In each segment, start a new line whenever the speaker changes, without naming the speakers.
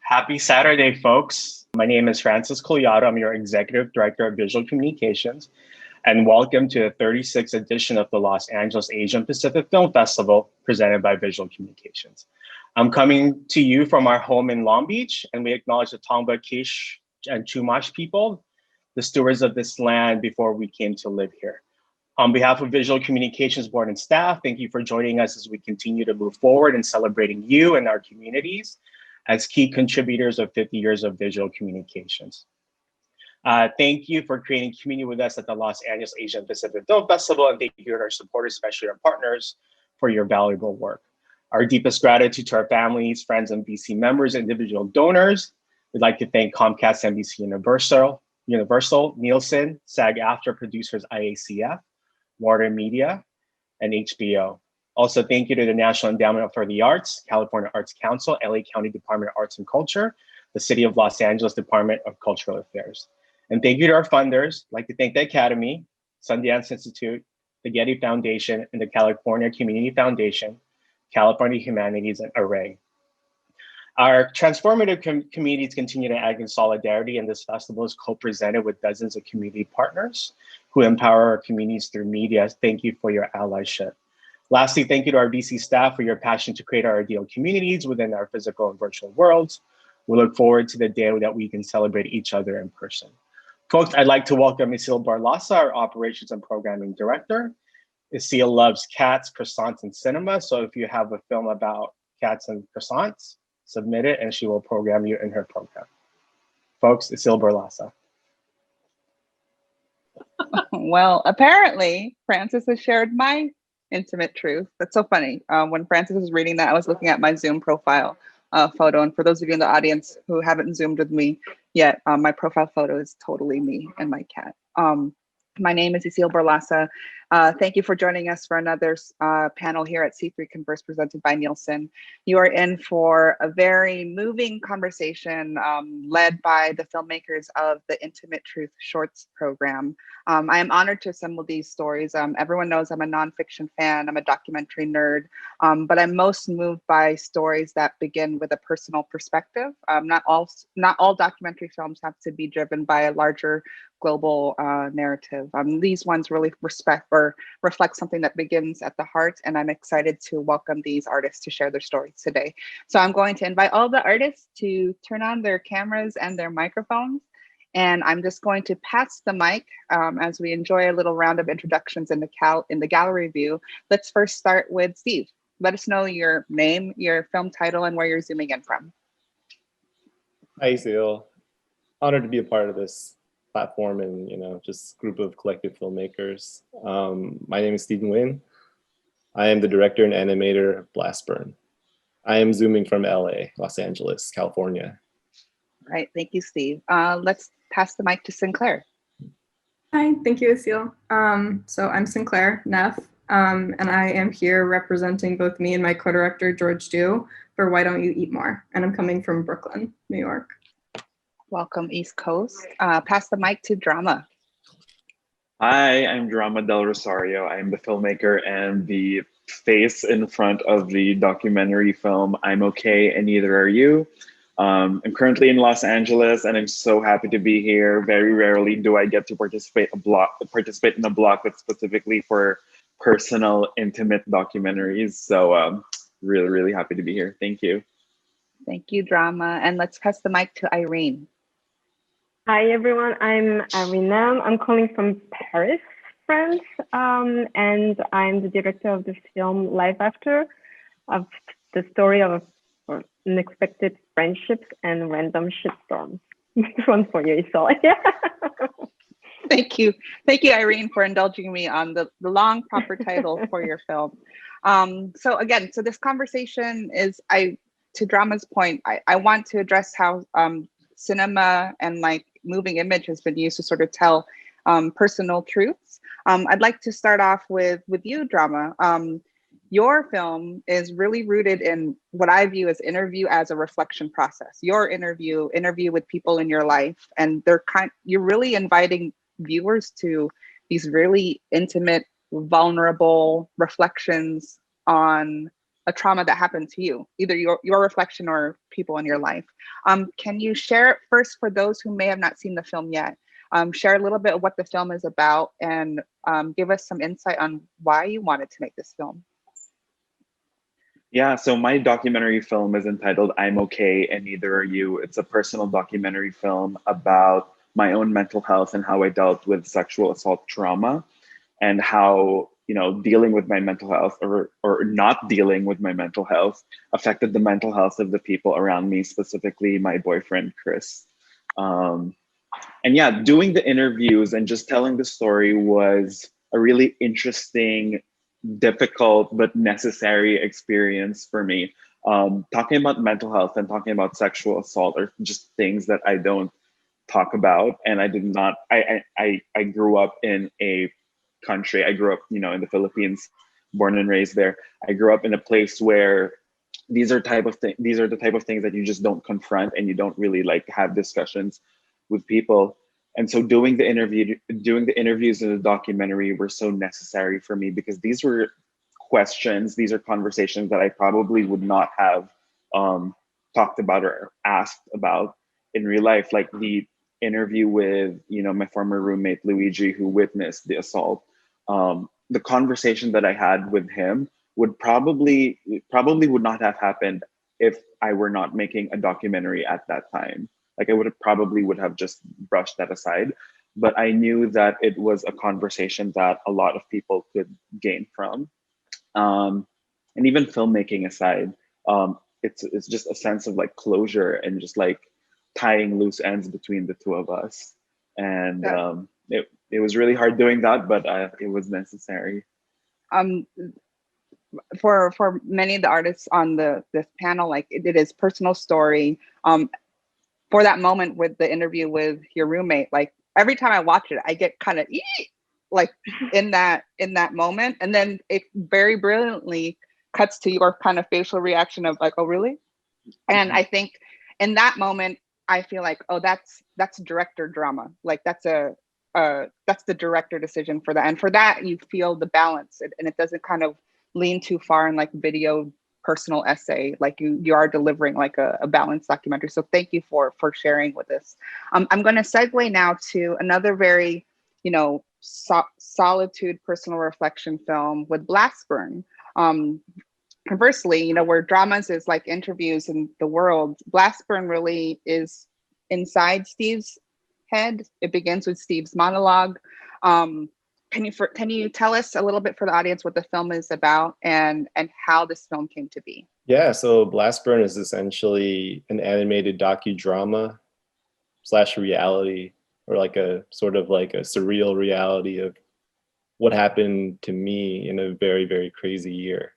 Happy Saturday, folks. My name is Francis Collado. I'm your Executive Director of Visual Communications, and welcome to the 36th edition of the Los Angeles Asian Pacific Film Festival presented by Visual Communications. I'm coming to you from our home in Long Beach, and we acknowledge the Tongva, Kish, and Chumash people, the stewards of this land before we came to live here. On behalf of Visual Communications Board and staff, thank you for joining us as we continue to move forward in celebrating you and our communities as key contributors of 50 years of visual communications. Thank you for creating community with us at the Los Angeles Asian Pacific Film Festival, and thank you to our supporters, especially our partners, for your valuable work. Our deepest gratitude to our families, friends, and VC members, individual donors. We'd like to thank Comcast, NBC Universal, Nielsen, SAG-AFTRA producers IACF, Warner Media, and HBO. Also, thank you to the National Endowment for the Arts, California Arts Council, LA County Department of Arts and Culture, the City of Los Angeles Department of Cultural Affairs. And thank you to our funders. I'd like to thank the Academy, Sundance Institute, the Getty Foundation, and the California Community Foundation, California Humanities, and Array. Our transformative communities continue to act in solidarity, and this festival is co-presented with dozens of community partners who empower our communities through media. Thank you for your allyship. Lastly, thank you to our VC staff for your passion to create our ideal communities within our physical and virtual worlds. We look forward to the day that we can celebrate each other in person. Folks, I'd like to welcome Isil Barlasa, our Operations and Programming Director. Isil loves cats, croissants, and cinema. So if you have a film about cats and croissants, submit it and she will program you in her program. Folks, Isil Barlasa.
Well, apparently, Francis has shared my intimate truth. That's so funny. When Francis was reading that, I was looking at my Zoom profile photo. And for those of you in the audience who haven't Zoomed with me yet, my profile photo is totally me and my cat. My name is Isil Barlasa. Thank you for joining us for another panel here at C3 Converse presented by Nielsen. You are in for a very moving conversation led by the filmmakers of the Intimate Truth Shorts program. I am honored to assemble these stories. Everyone knows I'm a nonfiction fan, I'm a documentary nerd, but I'm most moved by stories that begin with a personal perspective. Not all documentary films have to be driven by a larger global narrative. These ones really reflect something that begins at the heart, and I'm excited to welcome these artists to share their stories today. So I'm going to invite all the artists to turn on their cameras and their microphones, and I'm just going to pass the mic as we enjoy a little round of introductions in the gallery view. Let's first start with Steve. Let us know your name, your film title, and where you're zooming in from.
Hi, Isil. Honored to be a part of this platform and just group of collective filmmakers. My name is Stephen Wynn. I am the director and animator of Blastburn. I am zooming from LA, Los Angeles, California.
Right, thank you, Steve. Let's pass the mic to Sinclair.
Hi, thank you, Isil. So I'm Sinclair Neff, and I am here representing both me and my co-director, George Dew, for Why Don't You Eat More? And I'm coming from Brooklyn, New York.
Welcome, East Coast. Pass the mic to Drama.
Hi, I'm Drama Del Rosario. I'm the filmmaker and the face in front of the documentary film I'm Okay and Neither Are You. I'm currently in Los Angeles and I'm so happy to be here. Very rarely do I get to participate in a block that's specifically for personal, intimate documentaries. So really, really happy to be here. Thank you.
Thank you, Drama. And let's pass the mic to Irene.
Hi, everyone. I'm Irene Nam. I'm calling from Paris, France, and I'm the director of the film LAAPFF, of the story of unexpected friendships and random shitstorms. This one's for you, Isil.
Thank you. Thank you, Irene, for indulging me on the long proper title for your film. So this conversation is, to Drama's point, I want to address how cinema and like moving image has been used to sort of tell personal truths. I'd like to start off with you, Drama. Your film is really rooted in what I view as interview as a reflection process. Your interview with people in your life, and you're really inviting viewers to these really intimate, vulnerable reflections on a trauma that happened to you, either your reflection or people in your life. Can you share first, for those who may have not seen the film yet, share a little bit of what the film is about, and give us some insight on why you wanted to make this film?
Yeah, so my documentary film is entitled I'm Okay and Neither Are You. It's a personal documentary film about my own mental health and how I dealt with sexual assault trauma, and how, you know, dealing with my mental health or not dealing with my mental health affected the mental health of the people around me, specifically my boyfriend, Chris. And yeah, doing the interviews and just telling the story was a really interesting, difficult, but necessary experience for me. Talking about mental health and talking about sexual assault are just things that I don't talk about. And I did not, I grew up in a country. I grew up, you know, in the Philippines, born and raised there. I grew up in a place where these are the type of things that you just don't confront, and you don't really like have discussions with people. And so doing the interviews in the documentary were so necessary for me, because these were questions, these are conversations that I probably would not have talked about or asked about in real life. Like the interview with, you know, my former roommate Luigi, who witnessed the assault. The conversation that I had with him would probably would not have happened if I were not making a documentary at that time. Like I would have just brushed that aside. But I knew that it was a conversation that a lot of people could gain from. And even filmmaking aside, it's just a sense of like closure and just like tying loose ends between the two of us. And it was really hard doing that, but it was necessary.
For many of the artists on this panel, like it is personal story. For that moment with the interview with your roommate, like every time I watch it, I get kind of like in that moment, and then it very brilliantly cuts to your kind of facial reaction of like, oh really? And I think in that moment, I feel like, oh, that's director drama. Like that's the director decision for that, and for that you feel the balance, and it doesn't kind of lean too far in like video personal essay. Like you are delivering like a balanced documentary. So thank you for sharing with us. I'm going to segue now to another very, you know, solitude personal reflection film with Blast Burn. Conversely, you know, where dramas is like interviews in the world, Blast Burn really is inside Steve's head. It begins with Steve's monologue. Can you tell us a little bit for the audience what the film is about and how this film came to be?
Yeah, so Blast Burn is essentially an animated docudrama / reality, or like a sort of like a surreal reality of what happened to me in a very, very crazy year,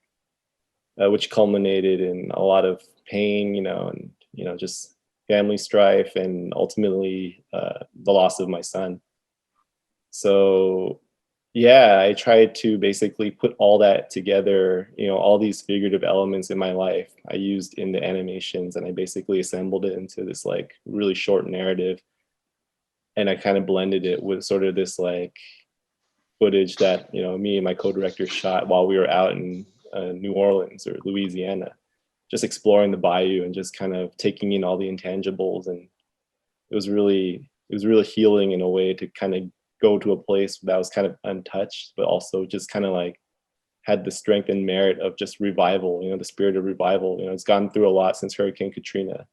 which culminated in a lot of pain, you know, and, you know, just family strife, and ultimately the loss of my son. So yeah, I tried to basically put all that together, you know, all these figurative elements in my life I used in the animations, and I basically assembled it into this like really short narrative. And I kind of blended it with sort of this like footage that, you know, me and my co-director shot while we were out in New Orleans or Louisiana, just exploring the bayou and just kind of taking in all the intangibles. And it was really healing in a way to kind of go to a place that was kind of untouched, but also just kind of like had the strength and merit of just revival, you know, the spirit of revival. You know, it's gone through a lot since Hurricane Katrina.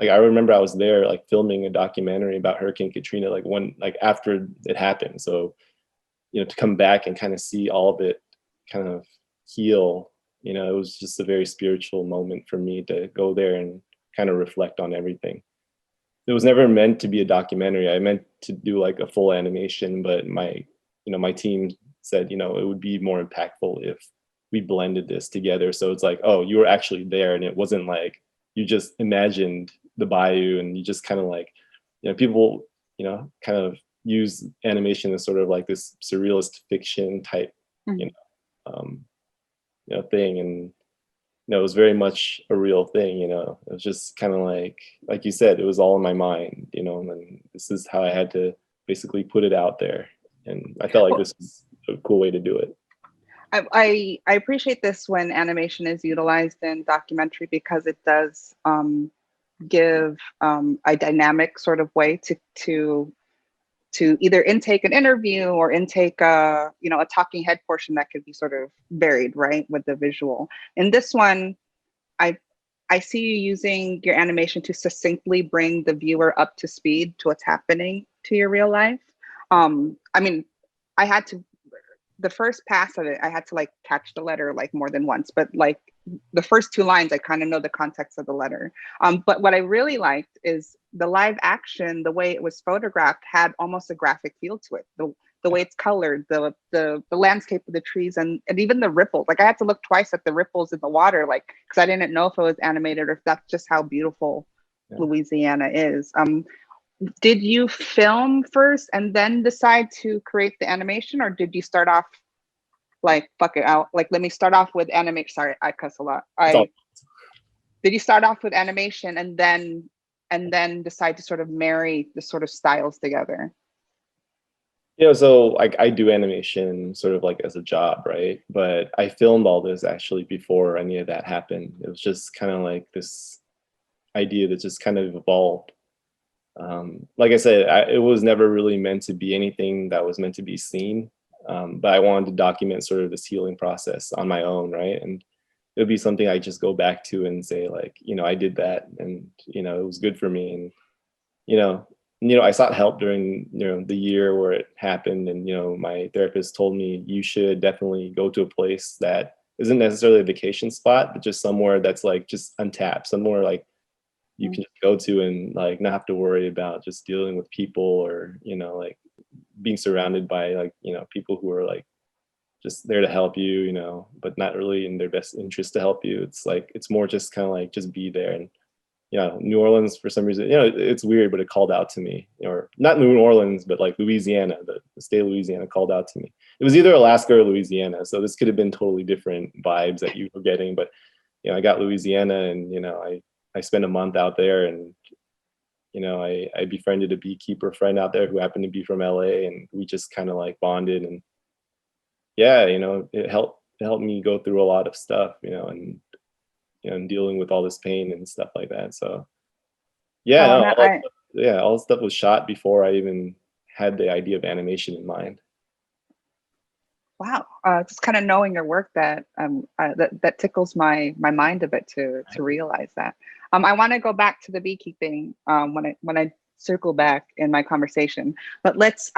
Like I remember I was there like filming a documentary about Hurricane Katrina, like after it happened. So, you know, to come back and kind of see all of it kind of heal, you know, it was just a very spiritual moment for me to go there and kind of reflect on everything. It was never meant to be a documentary. I meant to do like a full animation, but my team said, you know, it would be more impactful if we blended this together. So it's like, oh, you were actually there, and it wasn't like you just imagined the bayou, and you just kind of like, you know, people, you know, kind of use animation as sort of like this surrealist fiction type, you know, thing. And you know, it was very much a real thing, you know. It was just kind of like you said, it was all in my mind, you know, and this is how I had to basically put it out there. And I felt like this was a cool way to do it.
I appreciate this when animation is utilized in documentary because it does give a dynamic sort of way to either intake an interview or intake a talking head portion that could be sort of varied, right, with the visual. In this one, I see you using your animation to succinctly bring the viewer up to speed to what's happening to your real life. I mean, I had to, the first pass of it, I had to like catch the letter like more than once, but like the first two lines, I kind of know the context of the letter. But what I really liked is the live action, the way it was photographed had almost a graphic feel to it. The way it's colored, the landscape of the trees, and even the ripples. Like I had to look twice at the ripples in the water, like because I didn't know if it was animated or if that's just how beautiful Louisiana is. Did you film first and then decide to create the animation, or did you start off like fuck it out? Like let me start off with animation. Sorry, I cuss a lot. Did you start off with animation and then decide to sort of marry the sort of styles together?
So like I do animation sort of like as a job, right? But I filmed all this actually before any of that happened. It was just kind of like this idea that just kind of evolved. Like I said, it was never really meant to be anything that was meant to be seen. But I wanted to document sort of this healing process on my own, right? And it would be something I just go back to and say like, I did that and, it was good for me. And, I sought help during, the year where it happened. And, my therapist told me you should definitely go to a place that isn't necessarily a vacation spot, but just somewhere that's like just untapped, somewhere like you can just go to and like not have to worry about just dealing with people or, like being surrounded by like, people who are like just there to help you, but not really in their best interest to help you. It's like, it's more just kind of like, just be there. And New Orleans, for some reason, it's weird, but it called out to me, or not New Orleans, but like Louisiana, the state of Louisiana called out to me. It was either Alaska or Louisiana. So this could have been totally different vibes that you were getting, but, I got Louisiana and, I spent a month out there and, I befriended a beekeeper friend out there who happened to be from LA, and we just kind of like bonded. And it helped me go through a lot of stuff, and dealing with all this pain and stuff like that. So all the stuff was shot before I even had the idea of animation in mind.
Wow, just kind of knowing your work that that tickles my mind a bit to realize that. I want to go back to the beekeeping when I circle back in my conversation, but let's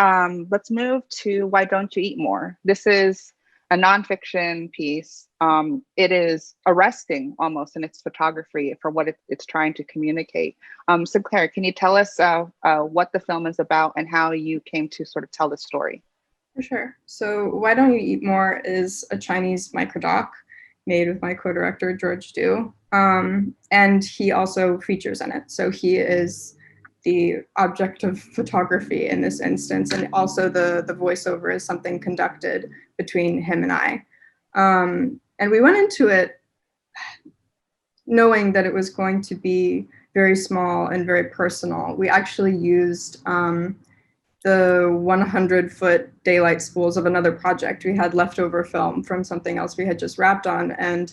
move to Why Don't You Eat More? This is a nonfiction piece. It is arresting almost in its photography for what it's trying to communicate. Sinclair, can you tell us what the film is about and how you came to sort of tell the story?
For sure. So Why Don't You Eat More is a Chinese microdoc made with my co-director, George Du. And he also features in it. So he is the object of photography in this instance. And also the voiceover is something conducted between him and I. And we went into it knowing that it was going to be very small and very personal. We actually used the 100-foot daylight spools of another project. We had leftover film from something else we had just wrapped on and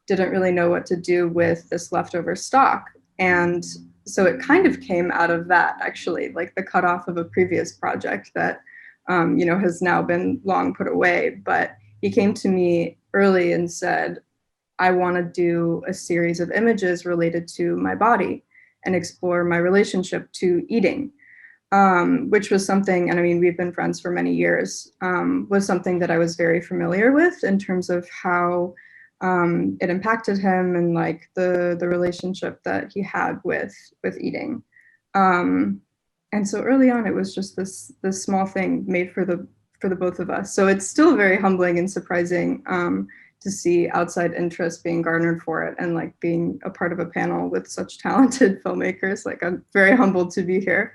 didn't really know what to do with this leftover stock. And so it kind of came out of that, actually, like the cutoff of a previous project that has now been long put away. But he came to me early and said, I want to do a series of images related to my body and explore my relationship to eating. Which was something, and I mean, we've been friends for many years, was something that I was very familiar with in terms of how it impacted him and like the relationship that he had with eating. And so early on, it was just this small thing made for the both of us. So it's still very humbling and surprising to see outside interest being garnered for it and like being a part of a panel with such talented filmmakers. Like I'm very humbled to be here.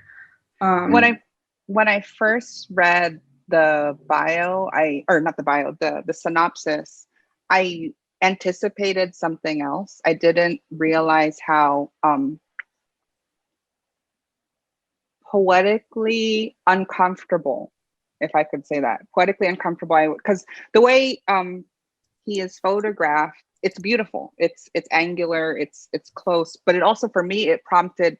When I first read the bio, the synopsis, I anticipated something else. I didn't realize how poetically uncomfortable, if I could say that, poetically uncomfortable. Because the way he is photographed, it's beautiful. It's angular, it's close, but it also, for me, it prompted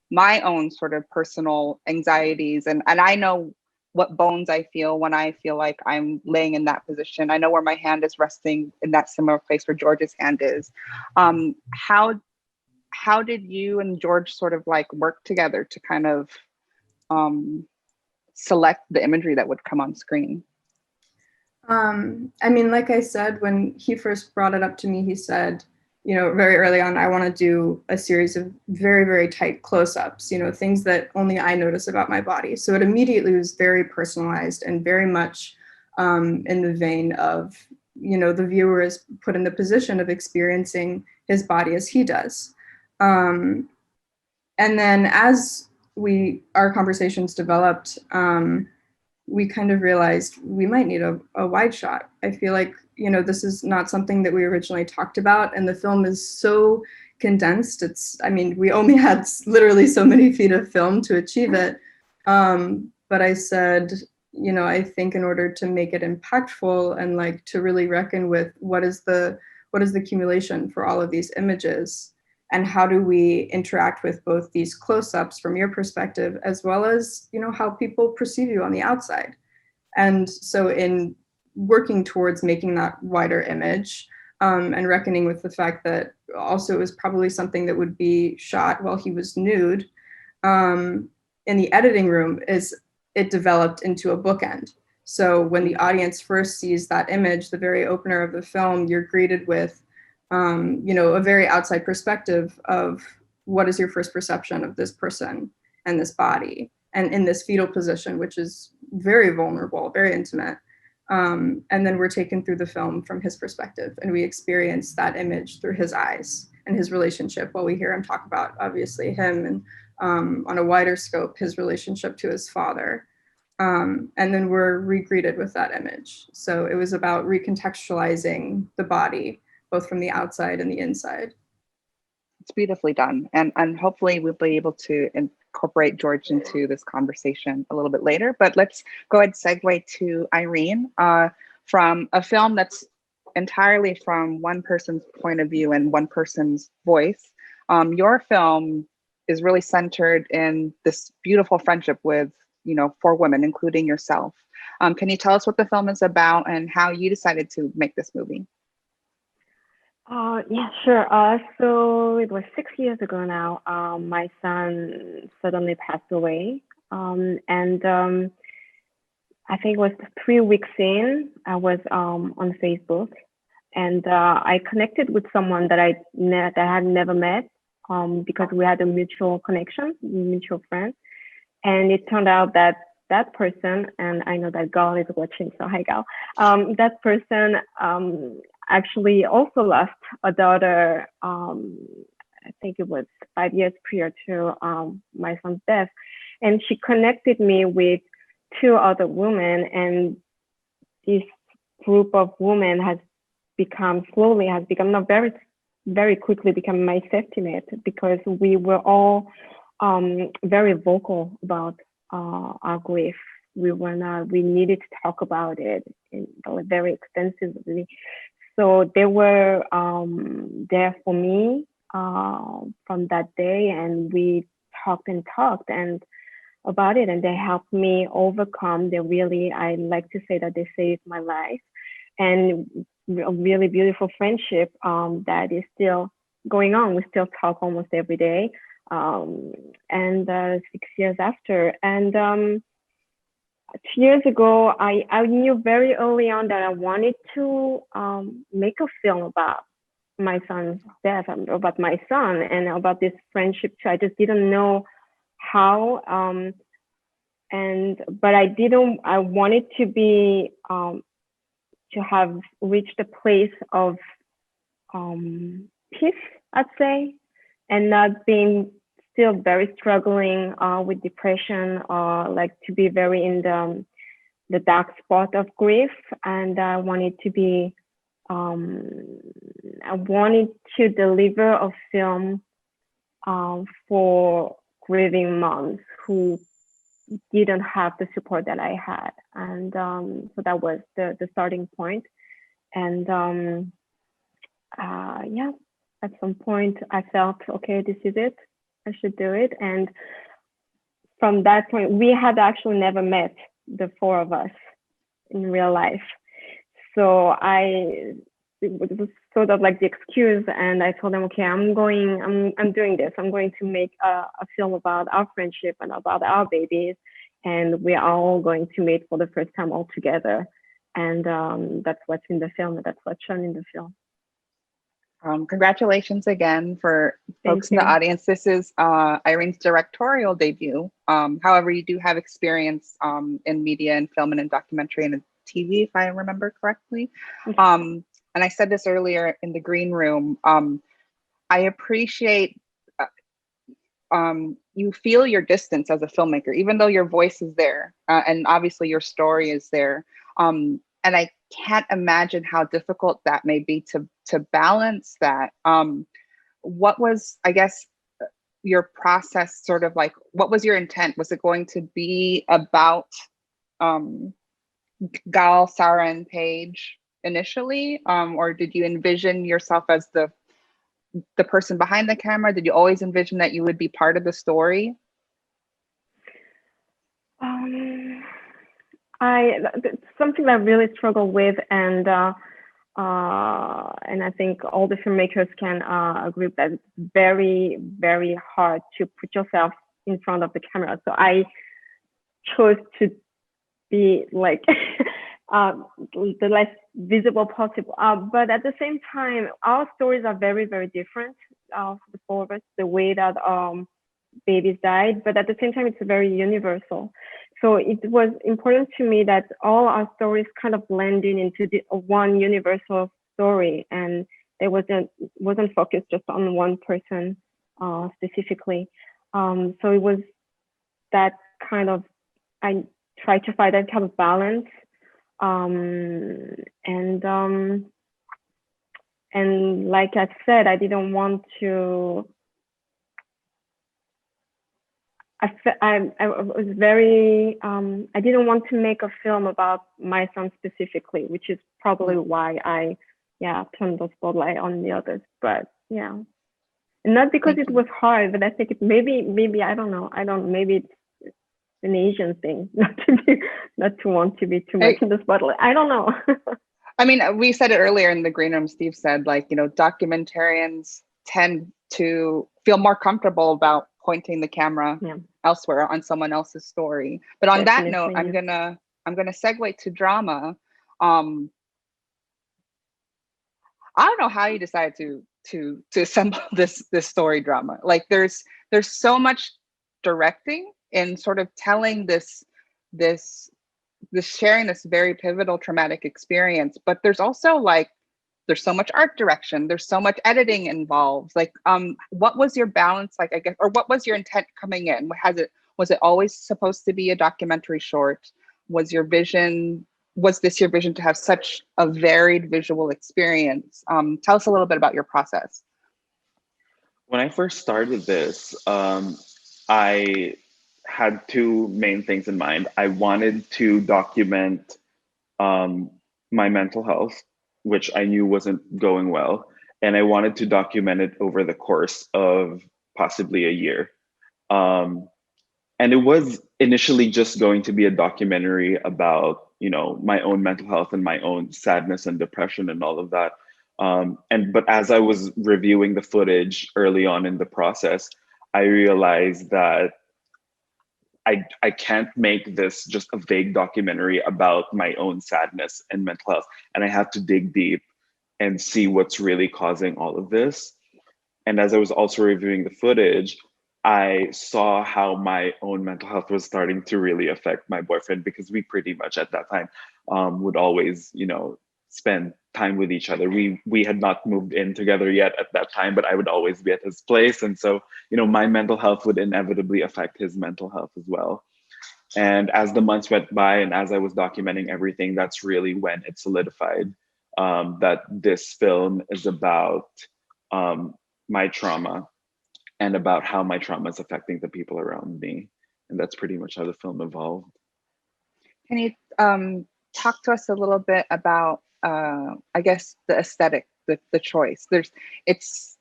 my own sort of personal anxieties. And I know what bones I feel when I feel like I'm laying in that position. I know where my hand is resting in that similar place where George's hand is. How did you and George sort of like work together to kind of select the imagery that would come on screen?
I mean, like I said, when he first brought it up to me, he said, you know, very early on, I want to do a series of very, very tight close-ups, you know, things that only I notice about my body. So it immediately was very personalized and very much in the vein of, you know, the viewer is put in the position of experiencing his body as he does. And then as our conversations developed, we kind of realized we might need a wide shot. I feel like, you know, this is not something that we originally talked about, and the film is so condensed. I mean, we only had literally so many feet of film to achieve it. But I said, you know, I think in order to make it impactful and like to really reckon with what is the accumulation for all of these images, and how do we interact with both these close-ups from your perspective, as well as, you know, how people perceive you on the outside. And so in working towards making that wider image, and reckoning with the fact that also it was probably something that would be shot while he was nude, in the editing room, it developed into a bookend. So when the audience first sees that image, the very opener of the film, you're greeted with you know, a very outside perspective of what is your first perception of this person and this body, and in this fetal position, which is very vulnerable, very intimate. And then we're taken through the film from his perspective, and we experience that image through his eyes and his relationship, while we hear him talk about, obviously, him and on a wider scope, his relationship to his father. And then we're re-greeted with that image. So it was about recontextualizing the body, both from the outside and the inside.
It's beautifully done. And hopefully we'll be able to incorporate George into this conversation a little bit later. But let's go ahead and segue to Irene, from a film that's entirely from one person's point of view and one person's voice. Your film is really centered in this beautiful friendship with, you know, 4 women, including yourself. Can you tell us what the film is about and how you decided to make this movie?
Yeah, sure. So it was 6 years ago now. My son suddenly passed away. And I think it was 3 weeks in, I was on Facebook, and I connected with someone that I had never met, because we had a mutual connection, mutual friend. And it turned out that that person, and I know that Gal is watching, so hi Gal, that person actually also lost a daughter, I think it was 5 years prior to my son's death. And she connected me with 2 other women, and this group of women has become not very, very quickly become my safety net, because we were all very vocal about our grief. We needed to talk about it very extensively. So they were there for me from that day, and we talked and about it, and they helped me overcome. I like to say that they saved my life, and a really beautiful friendship that is still going on. We still talk almost every day, and 6 years after. And 2 years ago, I knew very early on that I wanted to make a film about my son's death, about my son, and about this friendship too. I just didn't know how, but I wanted to be, to have reached a place of peace, I'd say, and not being still very struggling with depression, or like to be very in the dark spot of grief. And I wanted to be, I wanted to deliver a film for grieving moms who didn't have the support that I had. And so that was the starting point. And yeah, at some point I felt, okay, this is it. I should do it. And from that point, we had actually never met, the four of us, in real life. So it was sort of like the excuse, and I told them, okay, I'm doing this. I'm going to make a film about our friendship and about our babies, and we're all going to meet for the first time all together. And that's what's in the film, and that's what's shown in the film.
Congratulations again for folks in the audience. This is Irene's directorial debut. However, you do have experience in media and film and in documentary and in TV, if I remember correctly. And I said this earlier in the green room. I appreciate you feel your distance as a filmmaker, even though your voice is there, and obviously your story is there. And I can't imagine how difficult that may be to balance that. What was, I guess, your process, sort of like, what was your intent? Was it going to be about Gal, Sarah, and Paige initially, or did you envision yourself as the person behind the camera? Did you always envision that you would be part of the story?
It's something that I really struggle with, and I think all the filmmakers can agree that it's very, very hard to put yourself in front of the camera. So I chose to be like the less visible possible. But at the same time, our stories are very, very different for the four of us, the way that babies died, but at the same time, it's very universal. So it was important to me that all our stories kind of blended into one universal story, and it wasn't focused just on one person specifically. So it was that kind of, I tried to find that kind of balance. And like I said, I didn't want to, I was very, I didn't want to make a film about my son specifically, which is probably why I, turned the spotlight on the others. But yeah, and not because it was hard, but I think maybe I don't know, maybe it's an Asian thing, not to want to be too much in the spotlight. I don't know.
I mean, we said it earlier in the green room. Steve said, like, documentarians tend to feel more comfortable about pointing the camera elsewhere on someone else's story. But on that note, I'm gonna segue to drama. I don't know how you decided to assemble this story drama. Like, there's so much directing and sort of telling this sharing this very pivotal traumatic experience, but there's also there's so much art direction, there's so much editing involved. Like, what was your balance like, I guess, or what was your intent coming in? Was it always supposed to be a documentary short? Was this your vision to have such a varied visual experience? Tell us a little bit about your process.
When I first started this, I had two main things in mind. I wanted to document my mental health, which I knew wasn't going well. And I wanted to document it over the course of possibly a year. And it was initially just going to be a documentary about, my own mental health and my own sadness and depression and all of that. But as I was reviewing the footage early on in the process, I realized that I can't make this just a vague documentary about my own sadness and mental health. And I have to dig deep and see what's really causing all of this. And as I was also reviewing the footage, I saw how my own mental health was starting to really affect my boyfriend, because we pretty much at that time would always, spend time with each other. We had not moved in together yet at that time, but I would always be at his place. And so, my mental health would inevitably affect his mental health as well. And as the months went by and as I was documenting everything, that's really when it solidified that this film is about my trauma and about how my trauma is affecting the people around me. And that's pretty much how the film evolved.
Can you talk to us a little bit about I guess the aesthetic, the choice. It's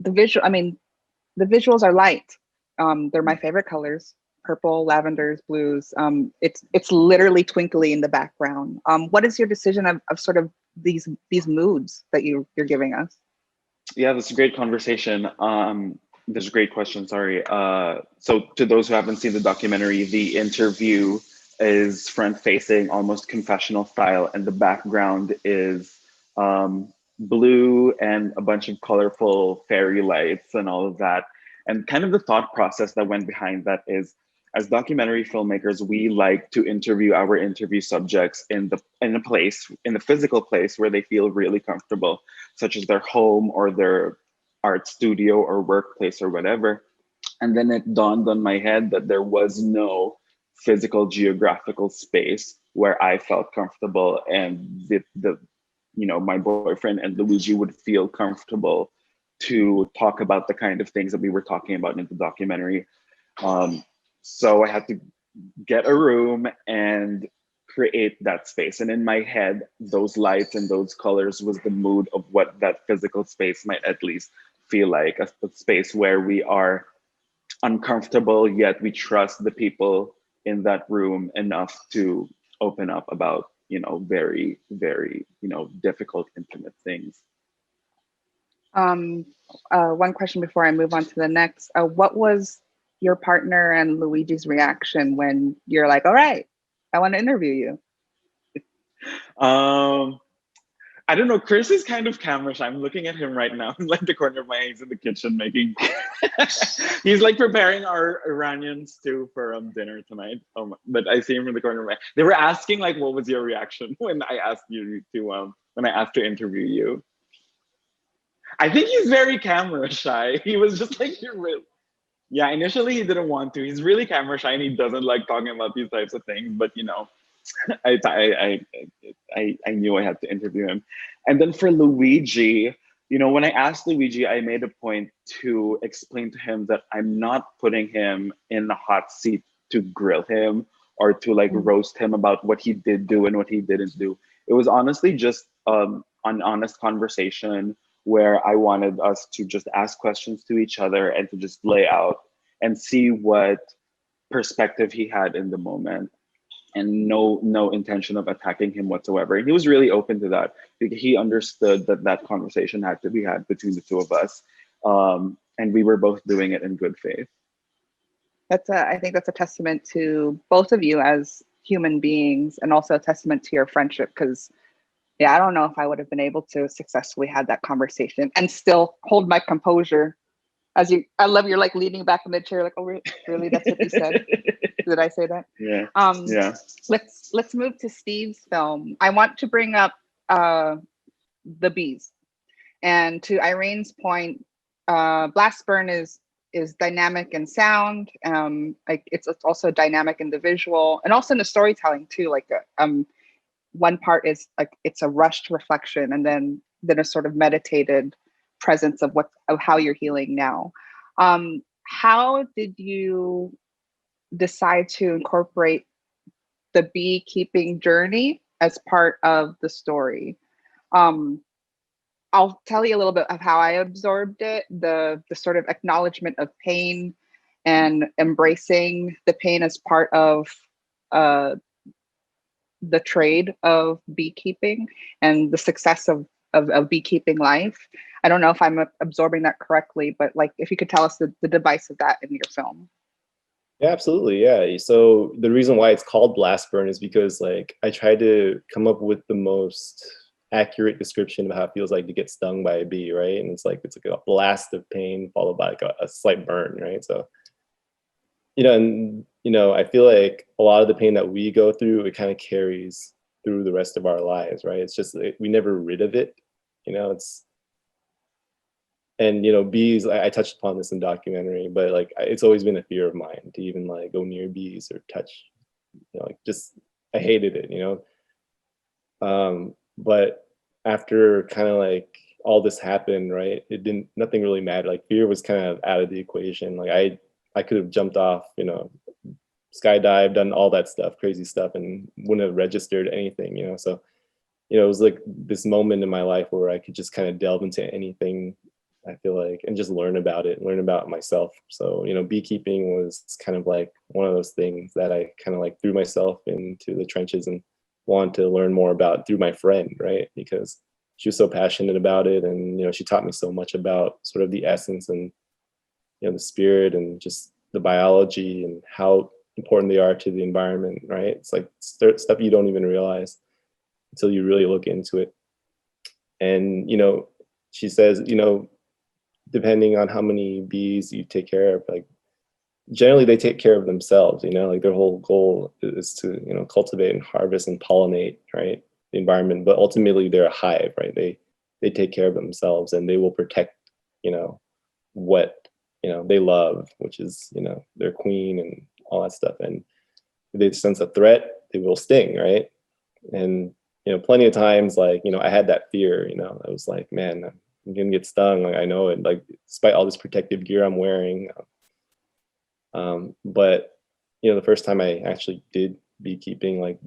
the visual. I mean, the visuals are light. They're my favorite colors: purple, lavenders, blues. It's literally twinkly in the background. What is your decision of sort of these moods that you're giving us?
Yeah, that's a great conversation. There's a great question, sorry. So to those who haven't seen the documentary, the interview is front facing, almost confessional style, and the background is blue and a bunch of colorful fairy lights and all of that. And kind of the thought process that went behind that is, as documentary filmmakers, we like to interview our interview subjects in the physical place where they feel really comfortable, such as their home or their art studio or workplace or whatever. And then it dawned on my head that there was no physical geographical space where I felt comfortable, and my boyfriend and Luigi would feel comfortable to talk about the kind of things that we were talking about in the documentary. So I had to get a room and create that space. And in my head, those lights and those colors was the mood of what that physical space might at least feel like, a space where we are uncomfortable, yet we trust the people in that room enough to open up about, very, very, difficult, intimate things.
One question before I move on to the next. What was your partner and Luigi's reaction when you're like, all right, I want to interview you?
I don't know. Chris is kind of camera shy. I'm looking at him right now. I'm like the corner of my eyes in the kitchen making. He's like preparing our Iranian stew for dinner tonight. But I see him in the corner of my. They were asking like, what was your reaction when I asked you to interview you? I think he's very camera shy. He was just like, you're real. Yeah, initially he didn't want to. He's really camera shy and he doesn't like talking about these types of things. But I knew I had to interview him. And then for Luigi, when I asked Luigi, I made a point to explain to him that I'm not putting him in the hot seat to grill him or to like roast him about what he did do and what he didn't do. It was honestly just an honest conversation where I wanted us to just ask questions to each other and to just lay out and see what perspective he had in the moment, and no intention of attacking him whatsoever. And he was really open to that because he understood that conversation had to be had between the two of us. And we were both doing it in good faith.
I think that's a testament to both of you as human beings, and also a testament to your friendship, because yeah, I don't know if I would have been able to successfully have that conversation and still hold my composure. I love you're like leaning back in the chair, like, oh, really? That's what you said? Did I say that?
Yeah.
Yeah. Let's move to Steve's film. I want to bring up the bees, and to Irene's point, Blast Burn is dynamic in sound. Like it's also dynamic in the visual and also in the storytelling too. Like one part is like it's a rushed reflection, and then a sort of meditated presence of how you're healing now. How did you decide to incorporate the beekeeping journey as part of the story? I'll tell you a little bit of how I absorbed it, the sort of acknowledgement of pain and embracing the pain as part of the trade of beekeeping and the success of beekeeping life. I don't know if I'm absorbing that correctly, but like if you could tell us the device of that in your film.
Yeah, absolutely. Yeah. So the reason why it's called Blast Burn is because like I tried to come up with the most accurate description of how it feels like to get stung by a bee, right? And it's like a blast of pain followed by like a slight burn, right? So I feel like a lot of the pain that we go through, it kind of carries through the rest of our lives, right? It's just we never rid of it, bees, I touched upon this in documentary, but like it's always been a fear of mine to even like go near bees or touch, I hated it, but after kind of like all this happened, right, nothing really mattered. Like fear was kind of out of the equation. Like I could have jumped off, skydived, done all that stuff, crazy stuff, and wouldn't have registered anything, so you know, it was like this moment in my life where I could just kind of delve into anything, I feel like, and just learn about it, learn about myself. So, you know, beekeeping was kind of like one of those things that I kind of like threw myself into the trenches and wanted to learn more about through my friend, right? Because she was so passionate about it, and, you know, she taught me so much about sort of the essence and, you know, the spirit and just the biology and how important they are to the environment, right? It's like stuff you don't even realize until you really look into it. And, you know, she says, you know, depending on how many bees you take care of, like generally they take care of themselves, you know, like their whole goal is to, you know, cultivate and harvest and pollinate, right, the environment. But ultimately they're a hive, right? They take care of themselves, and they will protect, you know, what, you know, they love, which is, you know, their queen and all that stuff. And if they sense a threat, they will sting, right? And, you know, plenty of times, like, you know, I had that fear, you know, I was like, man, I'm gonna get stung. Like, I know it, like, despite all this protective gear I'm wearing. But, you know, the first time I actually did beekeeping, like,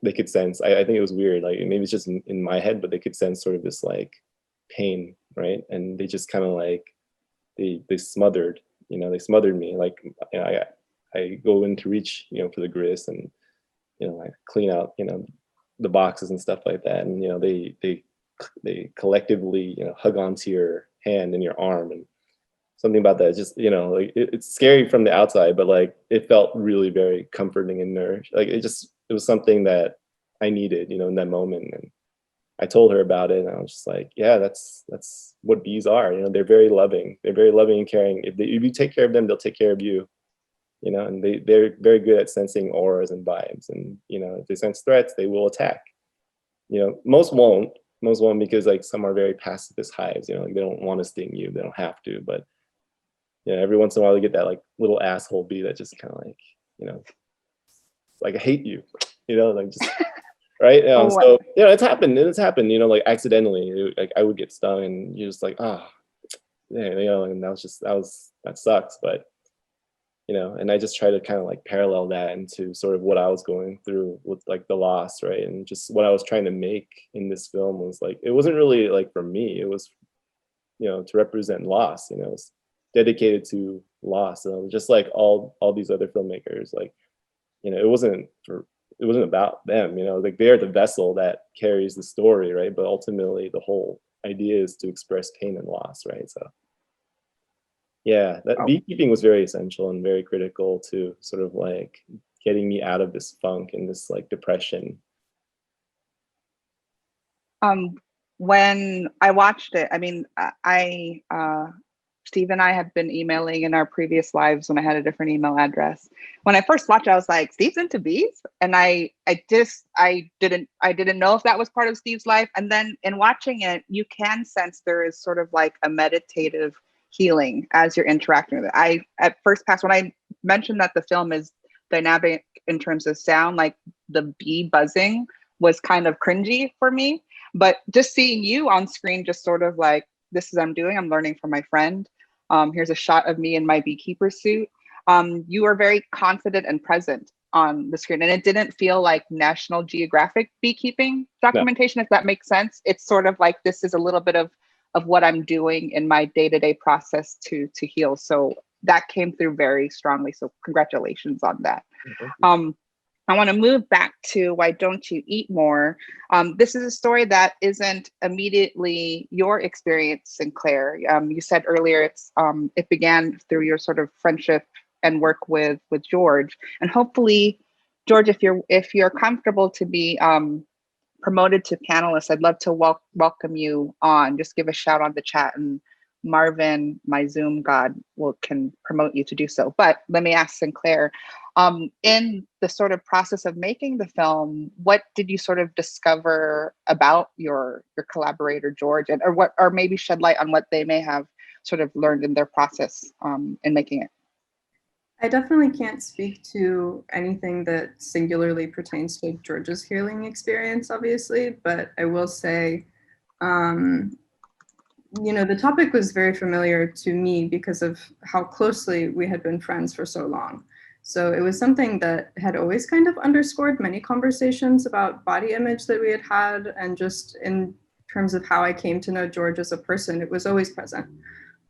they could sense, I think it was weird, like maybe it's just in my head, but they could sense sort of this like pain, right? And they just kind of like, they smothered, you know, they smothered me. Like, you know, I go in to reach, you know, for the grist, and, you know, I clean out, you know, the boxes and stuff like that. And, you know, they collectively, you know, hug onto your hand and your arm. And something about that, just, you know, like it's scary from the outside, but like it felt really very comforting and nourishing. Like it was something that I needed, you know, in that moment. And I told her about it, and I was just like, yeah, that's what bees are. You know, they're very loving. They're very loving and caring. If you take care of them, they'll take care of you. You know, and they're very good at sensing auras and vibes. And, you know, if they sense threats, they will attack. You know, most won't because like some are very pacifist hives. You know, like they don't want to sting you. They don't have to, but you know, every once in a while you get that like little asshole bee that just kind of like, you know, like, I hate you, you know, like just right. So, you know, it's happened, you know, like accidentally, like I would get stung, and you're just like, oh, yeah, you know, and that sucks. But, you know, and I just try to kind of like parallel that into sort of what I was going through with like the loss, right? And just what I was trying to make in this film was like, it wasn't really like for me, it was, you know, to represent loss, you know, it's dedicated to loss. Just like all these other filmmakers, like, you know, it wasn't about them, you know, like they're the vessel that carries the story, right? But ultimately the whole idea is to express pain and loss, right? So yeah, that beekeeping was very essential and very critical to sort of like getting me out of this funk and this like depression.
When I watched it, I mean, Steve and I have been emailing in our previous lives when I had a different email address. When I first watched it, I was like, Steve's into bees? And I didn't know if that was part of Steve's life. And then in watching it, you can sense there is sort of like a meditative healing as you're interacting with it. I, at first pass, when I mentioned that the film is dynamic in terms of sound, like the bee buzzing was kind of cringy for me. But just seeing you on screen, just sort of like, this is what I'm doing, I'm learning from my friend. Here's a shot of me in my beekeeper suit. You are very confident and present on the screen. And it didn't feel like National Geographic beekeeping documentation, if that makes sense. It's sort of like, this is a little bit of what I'm doing in my day-to-day process to heal. So that came through very strongly. So congratulations on that. I want to move back to Why Don't You Eat More? This is a story that isn't immediately your experience, Sinclair. You said earlier it began through your sort of friendship and work with George. And hopefully, George, if you're comfortable to be promoted to panelist, I'd love to welcome you on. Just give a shout on the chat, and Marvin, my Zoom god, can promote you to do so. But let me ask Sinclair, in the sort of process of making the film, what did you sort of discover about your collaborator George, and or maybe shed light on what they may have sort of learned in their process in making it?
I definitely can't speak to anything that singularly pertains to George's healing experience, obviously, but I will say, you know, the topic was very familiar to me because of how closely we had been friends for so long. So it was something that had always kind of underscored many conversations about body image that we had had, and just in terms of how I came to know George as a person, it was always present.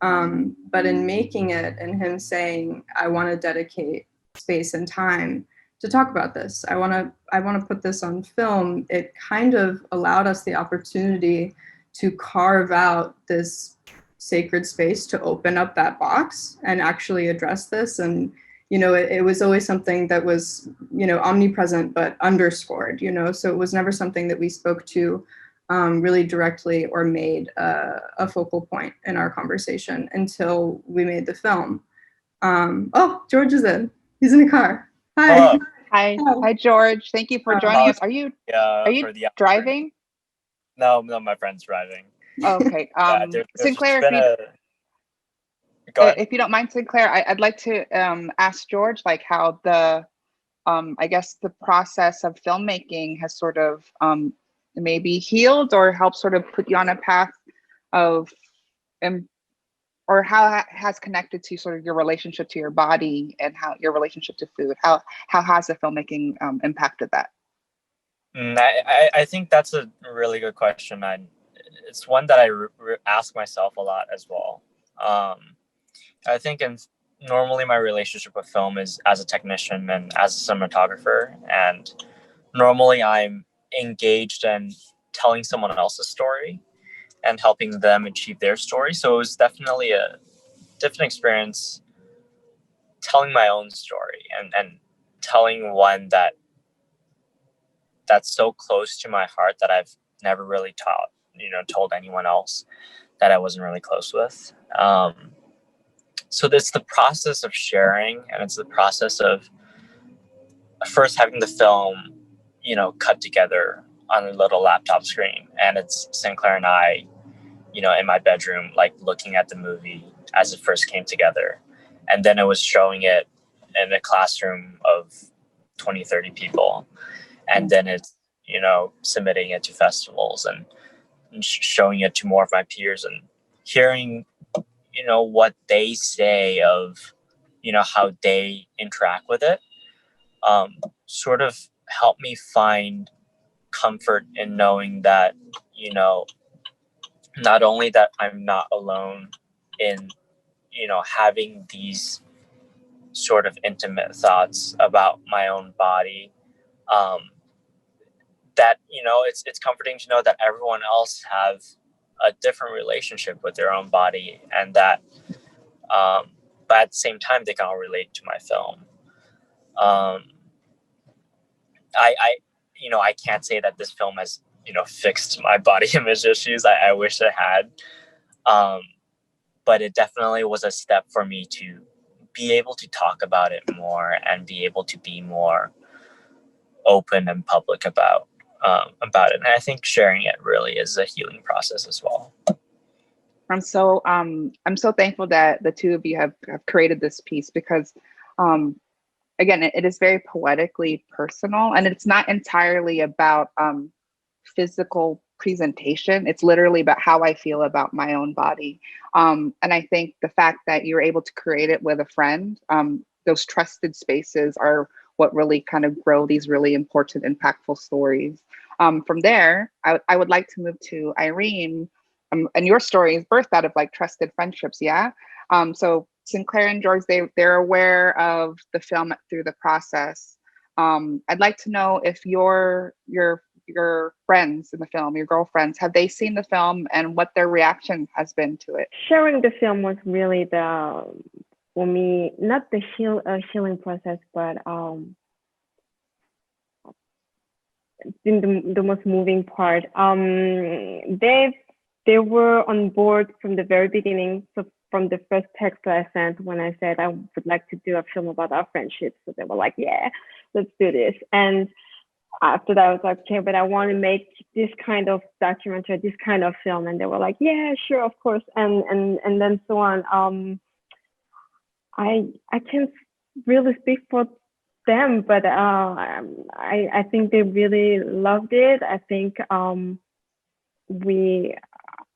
But in making it and him saying, I want to dedicate space and time to talk about this, I want to put this on film, it kind of allowed us the opportunity to carve out this sacred space to open up that box and actually address this. And it was always something that was omnipresent but underscored, so it was never something that we spoke to really directly or made a focal point in our conversation until we made the film. Oh, George is in. He's in the car. Hi.
Hello.
Hi, George. Thank you for joining us. Are you
For the
driving?
No, my friend's driving.
Okay.
There's
Sinclair,
been Go ahead.
if you don't mind, Sinclair, I'd like to ask George, like, how the I guess the process of filmmaking has sort of maybe healed or helped sort of put you on a path of or how it has connected to sort of your relationship to your body and how your relationship to food. How has the filmmaking impacted that?
I think that's a really good question. It's one that I ask myself a lot as well. I think normally my relationship with film is as a technician and as a cinematographer, and normally I'm engaged in telling someone else's story and helping them achieve their story. So it was definitely a different experience telling my own story and telling one that's so close to my heart that I've never really told anyone else that I wasn't really close with. So it's the process of sharing, and it's the process of first having the film, cut together on a little laptop screen. And it's Sinclair and I, in my bedroom, like looking at the movie as it first came together. And then it was showing it in a classroom of 20, 30 people. And then it's, submitting it to festivals and showing it to more of my peers and hearing, what they say of, how they interact with it, sort of helped me find comfort in knowing that, not only that I'm not alone in, having these sort of intimate thoughts about my own body, that, it's comforting to know that everyone else have a different relationship with their own body, and that, but at the same time, they can all relate to my film. I can't say that this film has, fixed my body image issues. I wish it had. But it definitely was a step for me to be able to talk about it more and be able to be more open and public about it. And I think sharing it really is a healing process as well.
I'm so thankful that the two of you have created this piece, because again, it is very poetically personal, and it's not entirely about physical presentation. It's literally about how I feel about my own body. And I think the fact that you're able to create it with a friend, those trusted spaces are what really kind of grow these really important, impactful stories. From there, I would like to move to Irene. And your story is birthed out of like trusted friendships, yeah? So Sinclair and George, they're aware of the film through the process. I'd like to know if your friends in the film, your girlfriends, have they seen the film and what their reaction has been to it?
Sharing the film was really for me, not the healing process, but the most moving part. They were on board from the very beginning. So from the first text I sent when I said I would like to do a film about our friendship. So they were like, yeah, let's do this. And after that, I was like, okay, but I want to make this kind of documentary, this kind of film. And they were like, yeah, sure, of course. And then so on. I can't really speak for them, but I think they really loved it. I think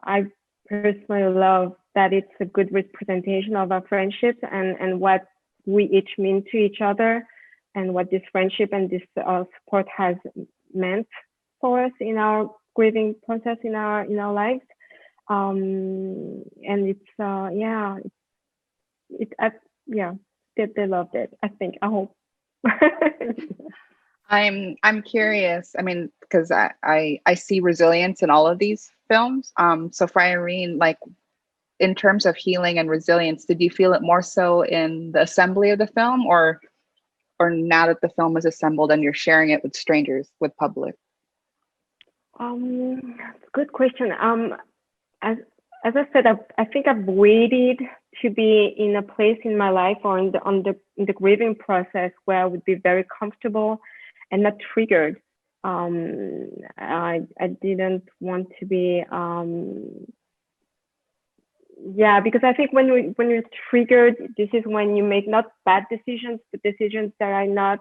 I personally love that it's a good representation of our friendship and what we each mean to each other, and what this friendship and this support has meant for us in our grieving process in our lives. And it's they loved it. I hope.
I'm curious. I mean, because I see resilience in all of these films. So for Irene, like in terms of healing and resilience, did you feel it more so in the assembly of the film, or now that the film is assembled and you're sharing it with strangers, with public?
Good question. As I said, I think I've waited to be in a place in my life or in the grieving process where I would be very comfortable and not triggered. I didn't want to be because I think when you're triggered, this is when you make not bad decisions, but decisions that are not